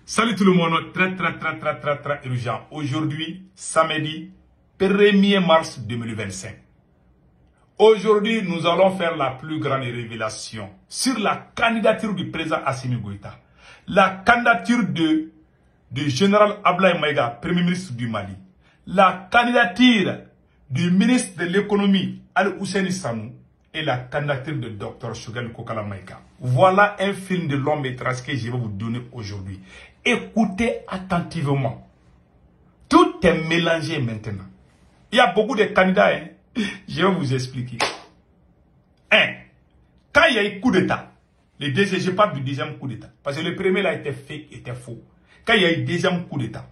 Salut tout le monde, très urgent. Aujourd'hui, samedi 1er mars 2025. Aujourd'hui, nous allons faire la plus grande révélation sur la candidature du président Assimi Goïta. La candidature du général Abdoulaye Maïga, premier ministre du Mali. La candidature du ministre de l'économie, Al-Husseini Sanou. Et la candidature de Dr Choguel Kokala Maïga. Voilà un film de long métrage que je vais vous donner aujourd'hui. Écoutez attentivement. Tout est mélangé maintenant. Il y a beaucoup de candidats. Je vais vous expliquer. Quand il y a eu coup d'État, je parle du deuxième coup d'État. Parce que le premier là était fake, était faux. Quand il y a eu deuxième coup d'État,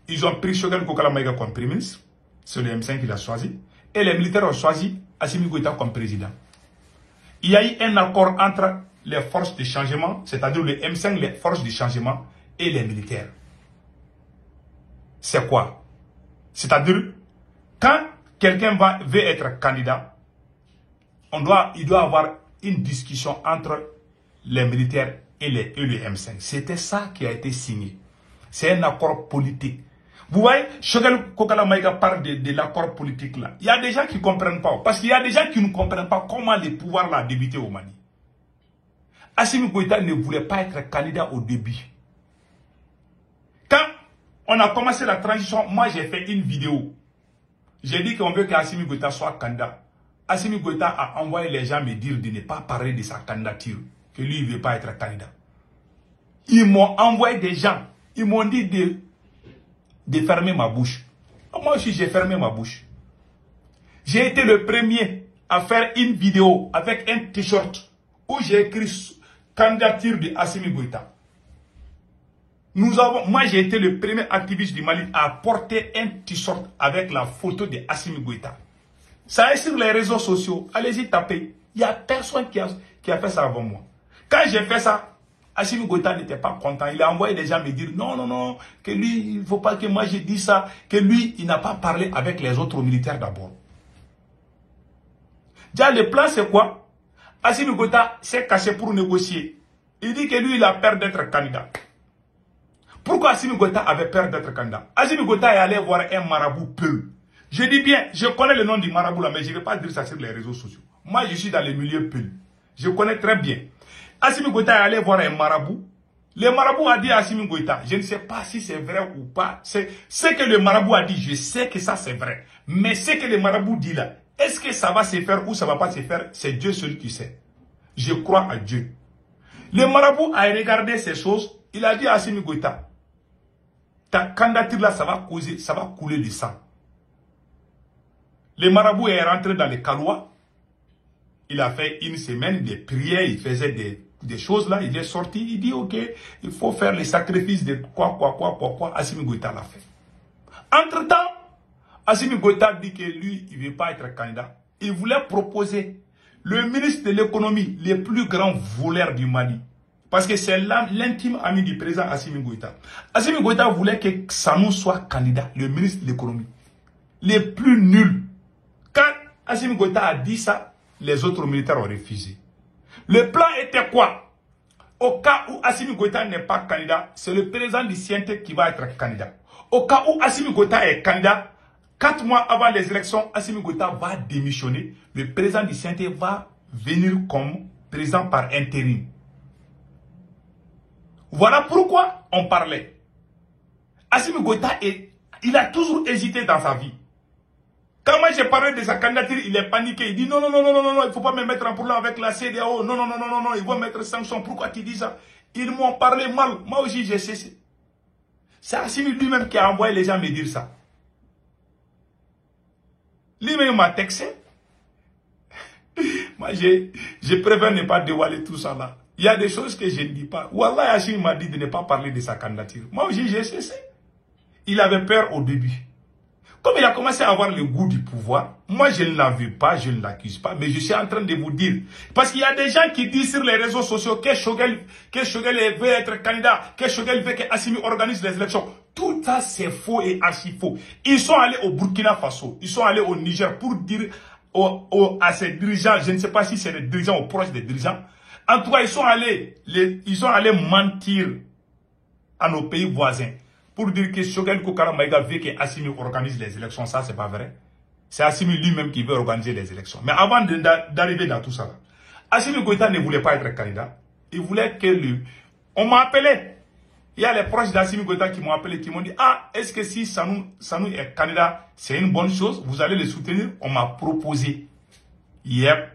ils ont pris Choguel Kokala Maïga comme premier ministre. C'est le M5 qui l'a choisi. Et les militaires ont choisi Assimi Goïta comme président. Il y a eu un accord entre les forces de changement, c'est-à-dire le M5, les forces de changement et les militaires. C'est quoi? C'est-à-dire, quand quelqu'un veut être candidat, il doit avoir une discussion entre les militaires et le M5. C'était ça qui a été signé. C'est un accord politique. Vous voyez, Choguel Kokala Maïga parle de l'accord politique là. Il y a des gens qui ne comprennent pas. Parce qu'il y a des gens qui ne comprennent pas comment les pouvoirs là débuté au Mali. Assimi Goïta ne voulait pas être candidat au début. Quand on a commencé la transition, moi j'ai fait une vidéo. J'ai dit qu'on veut qu'Assimi Goïta soit candidat. Assimi Goïta a envoyé les gens me dire de ne pas parler de sa candidature. Que lui, il ne veut pas être candidat. Ils m'ont envoyé des gens. Ils m'ont dit de fermer ma bouche. Moi aussi, j'ai fermé ma bouche. J'ai été le premier à faire une vidéo avec un t-shirt où j'ai écrit candidature de Assimi Goïta. Moi, j'ai été le premier activiste du Mali à porter un t-shirt avec la photo de Assimi Goïta. Ça est sur les réseaux sociaux. Allez-y taper. Il n'y a personne qui a fait ça avant moi. Quand j'ai fait ça, Assimi Goïta n'était pas content. Il a envoyé des gens me dire non, que lui, il ne faut pas que moi je dise ça, que lui, il n'a pas parlé avec les autres militaires d'abord. Déjà, le plan, c'est quoi? Assimi Goïta s'est caché pour négocier. Il dit que lui, il a peur d'être candidat. Pourquoi Assimi Goïta avait peur d'être candidat? Assimi Goïta est allé voir un marabout Peul. Je dis bien, je connais le nom du marabout là, mais je ne vais pas dire ça sur les réseaux sociaux. Moi, je suis dans les milieux Peul. Je connais très bien. Assimi Goïta est allé voir un marabout. Le marabout a dit à Assimi Goïta, je ne sais pas si c'est vrai ou pas. C'est ce que le marabout a dit, je sais que ça c'est vrai. Mais ce que le marabout dit là, est-ce que ça va se faire ou ça ne va pas se faire? C'est Dieu seul qui sait. Je crois à Dieu. Le marabout a regardé ces choses. Il a dit à Assimi Goïta, ta candidature là, ça va couler du sang. Le marabout est rentré dans les Kalois. Il a fait une semaine de prières, il faisait des choses là, il est sorti, il dit ok, il faut faire les sacrifices de quoi, Assimi Goïta l'a fait. Entre-temps, Assimi Goïta dit que lui, il ne veut pas être candidat. Il voulait proposer le ministre de l'économie, le plus grand voleur du Mali. Parce que c'est l'intime ami du président Assimi Goïta. Assimi Goïta voulait que Sanou soit candidat, le ministre de l'économie. Le plus nul. Quand Assimi Goïta a dit ça, les autres militaires ont refusé. Le plan était quoi? Au cas où Assimi Goïta n'est pas candidat, c'est le président du CNT qui va être candidat. Au cas où Assimi Goïta est candidat, 4 mois avant les élections, Assimi Goïta va démissionner. Le président du CNT va venir comme président par intérim. Voilà pourquoi on parlait. Assimi Goïta, il a toujours hésité dans sa vie. Quand moi j'ai parlé de sa candidature, il est paniqué. Il dit non, il ne faut pas me mettre en problème avec la CEDEAO. Non, ils vont mettre sanctions. Pourquoi tu dis ça? Ils m'ont parlé mal. Moi aussi j'ai cessé. C'est Assimi lui-même qui a envoyé les gens me dire ça. Lui-même m'a texté. Moi je préfère ne pas dévoiler tout ça là. Il y a des choses que je ne dis pas. Wallah, Assimi m'a dit de ne pas parler de sa candidature. Moi aussi j'ai cessé. Il avait peur au début. Comme il a commencé à avoir le goût du pouvoir, moi je ne l'en veux pas, je ne l'accuse pas, mais je suis en train de vous dire. Parce qu'il y a des gens qui disent sur les réseaux sociaux que Choguel veut être candidat, que Choguel veut que Assimi organise les élections. Tout ça c'est faux et archi faux. Ils sont allés au Burkina Faso, ils sont allés au Niger pour dire à ces dirigeants, je ne sais pas si c'est des dirigeants ou proches des dirigeants. En tout cas, ils sont allés mentir à nos pays voisins pour dire que Choguel Kokala Maïga veut que Assimi organise les élections. Ça, c'est pas vrai. C'est Assimi lui-même qui veut organiser les élections. Mais avant d'arriver dans tout ça, Assimi Goïta ne voulait pas être candidat. Il voulait que lui... On m'a appelé. Il y a les proches d'Assimi Goïta qui m'ont appelé, qui m'ont dit, ah, est-ce que si Sanou est candidat, c'est une bonne chose, vous allez le soutenir? On m'a proposé. Hier,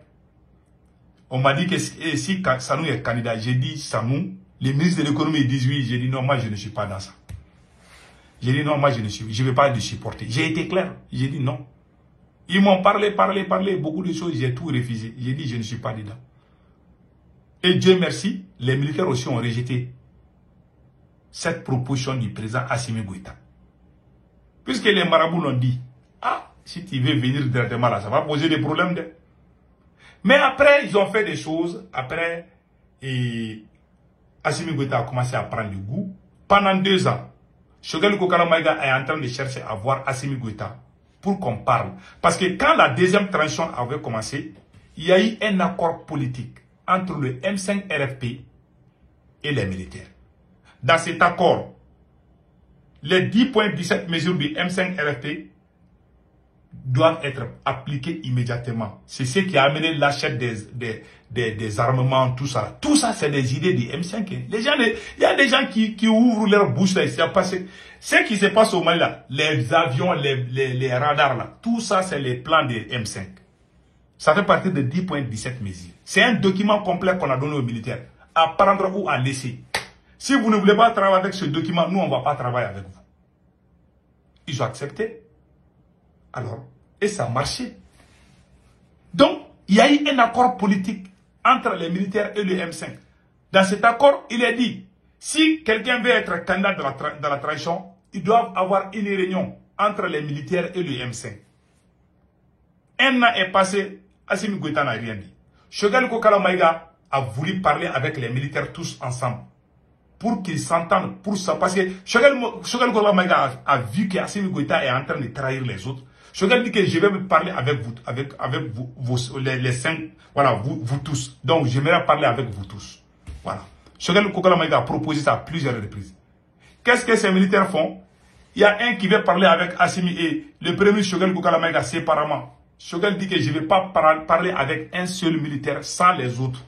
on m'a dit que si Sanou est candidat, j'ai dit Sanou, les ministres de l'économie disent oui, j'ai dit non, moi je ne suis pas dans ça. J'ai dit non, moi je ne vais pas le supporter. J'ai été clair, j'ai dit non. Ils m'ont parlé, beaucoup de choses, j'ai tout refusé. J'ai dit je ne suis pas dedans. Et Dieu merci, les militaires aussi ont rejeté cette proposition du président Assimi Goïta. Puisque les marabouts l'ont dit, ah, si tu veux venir directement là, ça va poser des problèmes. Mais après, ils ont fait des choses. Après, Assimi Goïta a commencé à prendre du goût. Pendant 2 ans, Choguel Kokala Maïga est en train de chercher à voir Assimi Goïta pour qu'on parle. Parce que quand la deuxième transition avait commencé, il y a eu un accord politique entre le M5 RFP et les militaires. Dans cet accord, les 10.17 mesures du M5 RFP doivent être appliquées immédiatement. C'est ce qui a amené l'achat des armements, tout ça. Tout ça, c'est des idées du M5. Les gens, il y a des gens qui ouvrent leur bouche là. Ce qui se passe au Mali là, les avions, les radars là, tout ça, c'est les plans des M5. Ça fait partie de 10.17 mesures. C'est un document complet qu'on a donné aux militaires. À prendre ou à laisser. Si vous ne voulez pas travailler avec ce document, nous, on ne va pas travailler avec vous. Ils ont accepté. Alors, et ça a marché. Donc, il y a eu un accord politique entre les militaires et le M5. Dans cet accord, il est dit, si quelqu'un veut être candidat dans la transition, ils doivent avoir une réunion entre les militaires et le M5. Un an est passé, Assimi Goïta n'a rien dit. Choguel Kokala Maïga a voulu parler avec les militaires tous ensemble. Pour qu'ils s'entendent, pour ça. Parce que Choguel Kokala Maïga a vu que Assimi Goïta est en train de trahir les autres. Choguel dit que je vais me parler avec vous, les 5, voilà, vous tous. Donc, j'aimerais parler avec vous tous. Voilà. Choguel Kokala Maïga a proposé ça à plusieurs reprises. Qu'est-ce que ces militaires font? Il y a un qui veut parler avec Assimi et le premier Choguel Kokala Maïga séparément. Choguel dit que je ne vais pas parler avec un seul militaire sans les autres.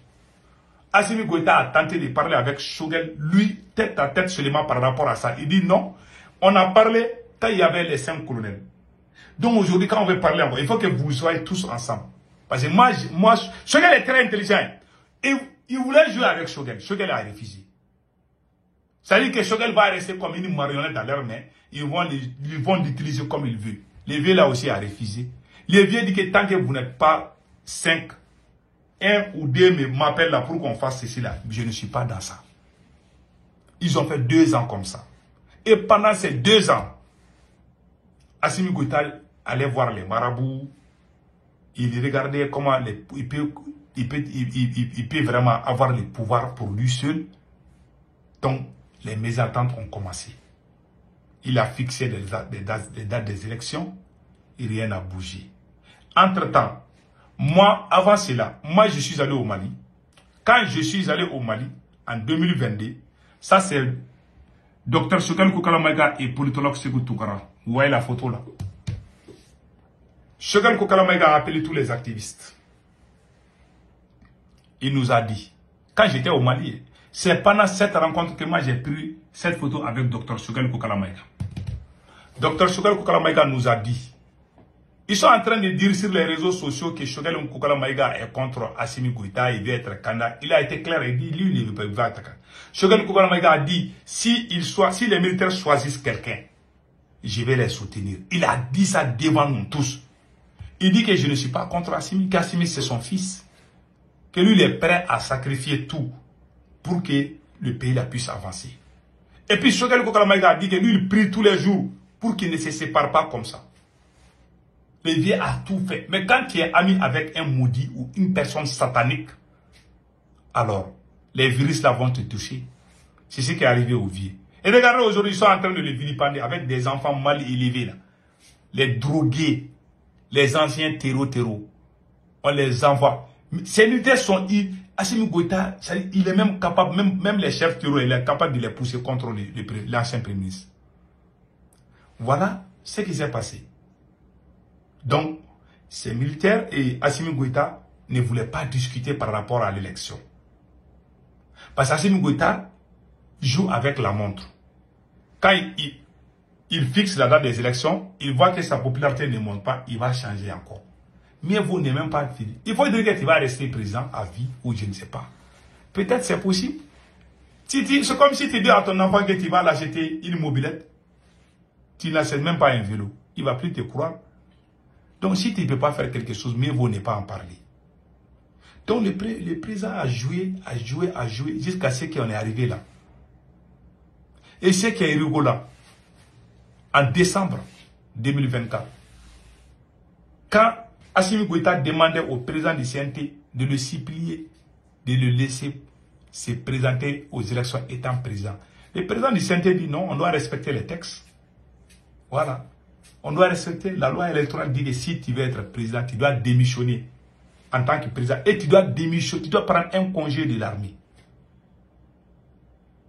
Assimi Goïta a tenté de parler avec Choguel, lui, tête à tête seulement par rapport à ça. Il dit non, on a parlé quand il y avait les 5 colonels. Donc aujourd'hui, quand on veut parler, il faut que vous soyez tous ensemble. Parce que moi Choguel est très intelligent. Il voulait jouer avec Choguel. Choguel a refusé. Ça veut dire que Choguel va rester comme une marionnette dans leurs mains. Ils vont l'utiliser comme ils veulent. Les vieux là aussi a refusé. Les vieux disent que tant que vous n'êtes pas 5, 1 ou 2 m'appellent là pour qu'on fasse ceci là. Je ne suis pas dans ça. Ils ont fait 2 ans comme ça. Et pendant ces 2 ans, Assimi Goïta allait voir les marabouts. Il regardait comment il peut vraiment avoir le pouvoir pour lui seul. Donc, les mésententes ont commencé. Il a fixé des dates des élections et rien n'a bougé. Entre-temps, moi, avant cela, moi je suis allé au Mali. Quand je suis allé au Mali, en 2022, ça c'est Dr Choguel Kokala Maïga et politologue Sékou Toukara. Vous voyez la photo là. Choguel Kokala Maïga a appelé tous les activistes. Il nous a dit, quand j'étais au Mali, c'est pendant cette rencontre que moi j'ai pris cette photo avec Dr Choguel Kokala Maïga. Dr Choguel Kokala Maïga nous a dit, ils sont en train de dire sur les réseaux sociaux que Choguel Kokala Maïga est contre Assimi Goïta, il veut être candidat. Il a été clair, il dit, lui, il ne veut pas être candidat. Choguel Kokala Maïga a dit, si les militaires choisissent quelqu'un, je vais les soutenir. Il a dit ça devant nous tous. Il dit que je ne suis pas contre Assimi, qu'Assimi c'est son fils. Que lui, il est prêt à sacrifier tout pour que le pays là puisse avancer. Et puis Choguel Kokala Maïga a dit que lui, il prie tous les jours pour qu'il ne se sépare pas comme ça. Le vieux a tout fait. Mais quand tu es ami avec un maudit ou une personne satanique, alors les virus là vont te toucher. C'est ce qui est arrivé au vieux. Et regardez aujourd'hui, ils sont en train de le vilipender avec des enfants mal élevés là. Les drogués, les anciens terreaux, on les envoie. Ces militaires sont... Assimi Goïta, il est même capable, même les chefs terroristes, il est capable de les pousser contre l'ancien Premier ministre. Voilà ce qui s'est passé. Donc, ces militaires et Assimi Goïta ne voulaient pas discuter par rapport à l'élection. Parce qu'Assimi Goïta joue avec la montre. Quand il fixe la date des élections, il voit que sa popularité ne monte pas, il va changer encore. Mais vous n'êtes même pas fini. Il faut dire que tu vas rester président à vie ou je ne sais pas. Peut-être c'est possible. C'est comme si tu dis à ton enfant que tu vas l'acheter une mobilette. Tu n'achètes même pas un vélo. Il ne va plus te croire. Donc si tu ne peux pas faire quelque chose, mieux vaut ne pas en parler. Donc le président a joué jusqu'à ce qu'on est arrivé là. Et ce qui est rigolo, en décembre 2024, quand Assimi Goïta demandait au président du CNT de le supplier, de le laisser se présenter aux élections étant président. Le président du CNT dit non, on doit respecter les textes. Voilà. On doit respecter la loi électorale dit que si tu veux être président, tu dois démissionner en tant que président. Et tu dois démissionner, tu dois prendre un congé de l'armée.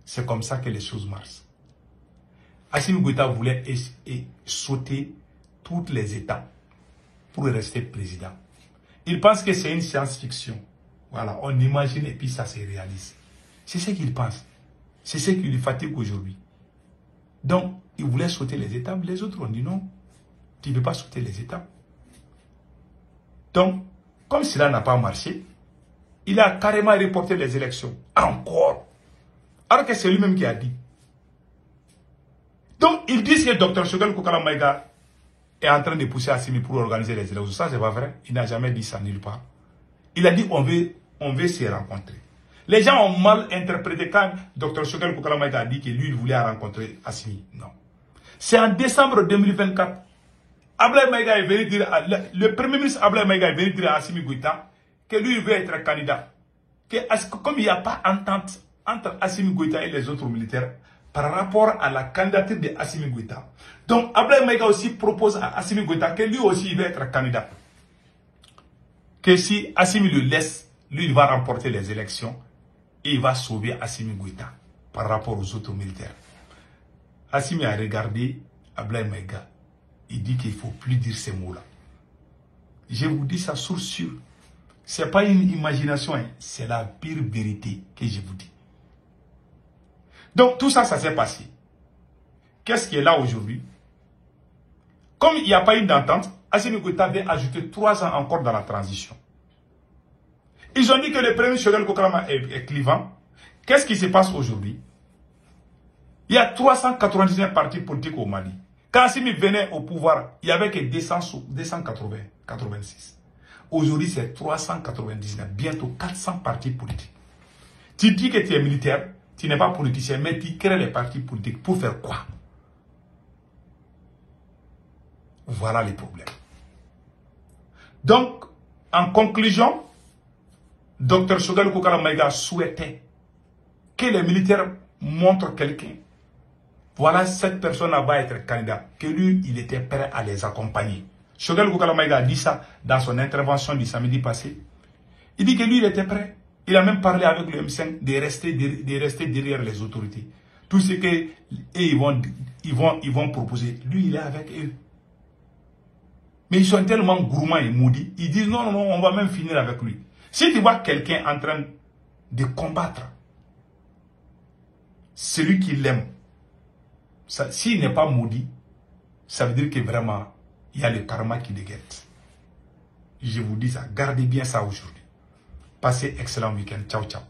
C'est comme ça que les choses marchent. Assimi Goïta voulait sauter toutes les étapes pour rester président. Il pense que c'est une science-fiction. Voilà, on imagine et puis ça se réalise. C'est ce qu'il pense. C'est ce qui lui fatigue aujourd'hui. Donc, il voulait sauter les étapes. Les autres ont dit non, tu ne peux pas sauter les étapes. Donc, comme cela n'a pas marché, il a carrément reporté les élections. Encore. Alors que c'est lui-même qui a dit. Donc, ils disent que Dr Choguel Kokala Maïga est en train de pousser Assimi pour organiser les élections. Ça, c'est pas vrai. Il n'a jamais dit ça nulle part. Il a dit on veut se rencontrer. Les gens ont mal interprété quand Dr Choguel Kokala Maïga a dit que lui, il voulait rencontrer Assimi. Non. C'est en décembre 2024. Ablaye Maïga est venu dire, le premier ministre Ablaye Maïga est venu dire à Assimi Goïta que lui, il veut être candidat. Comme il n'y a pas entente entre Assimi Goïta et les autres militaires, par rapport à la candidature de Assimi Goïta. Donc, Ablaye Maïga aussi propose à Assimi Goïta que lui aussi il veut être candidat. Que si Assimi le laisse, lui il va remporter les élections et il va sauver Assimi Goïta par rapport aux autres militaires. Assimi a regardé Ablaye Maïga. Il dit qu'il ne faut plus dire ces mots-là. Je vous dis ça sur sûr. Ce n'est pas une imagination, hein. C'est la pire vérité que je vous dis. Donc tout ça, ça s'est passé. Qu'est-ce qui est là aujourd'hui? Comme il n'y a pas eu d'entente, Assimi Goïta avait ajouté 3 ans encore dans la transition. Ils ont dit que le premier Choguel Kokala est clivant. Qu'est-ce qui se passe aujourd'hui? Il y a 399 partis politiques au Mali. Quand Assimi venait au pouvoir, il n'y avait que 286. Aujourd'hui, c'est 399, bientôt 400 partis politiques. Tu dis que tu es militaire, tu n'es pas politicien, mais tu crées les partis politiques pour faire quoi? Voilà les problèmes. Donc, en conclusion, Dr Choguel Kokala Maïga souhaitait que les militaires montrent quelqu'un. Voilà, cette personne-là va être candidat. Que lui, il était prêt à les accompagner. Choguel Kokala Maïga a dit ça dans son intervention du samedi passé. Il dit que lui, il était prêt. Il a même parlé avec le M5 de rester derrière les autorités. Tout ce que ils vont proposer, lui, il est avec eux. Mais ils sont tellement gourmands et maudits, ils disent non, on va même finir avec lui. Si tu vois quelqu'un en train de combattre celui qui l'aime, s'il n'est pas maudit, ça veut dire que vraiment, il y a le karma qui le guette. Je vous dis ça, gardez bien ça aujourd'hui. Passez excellent week-end. Ciao, ciao.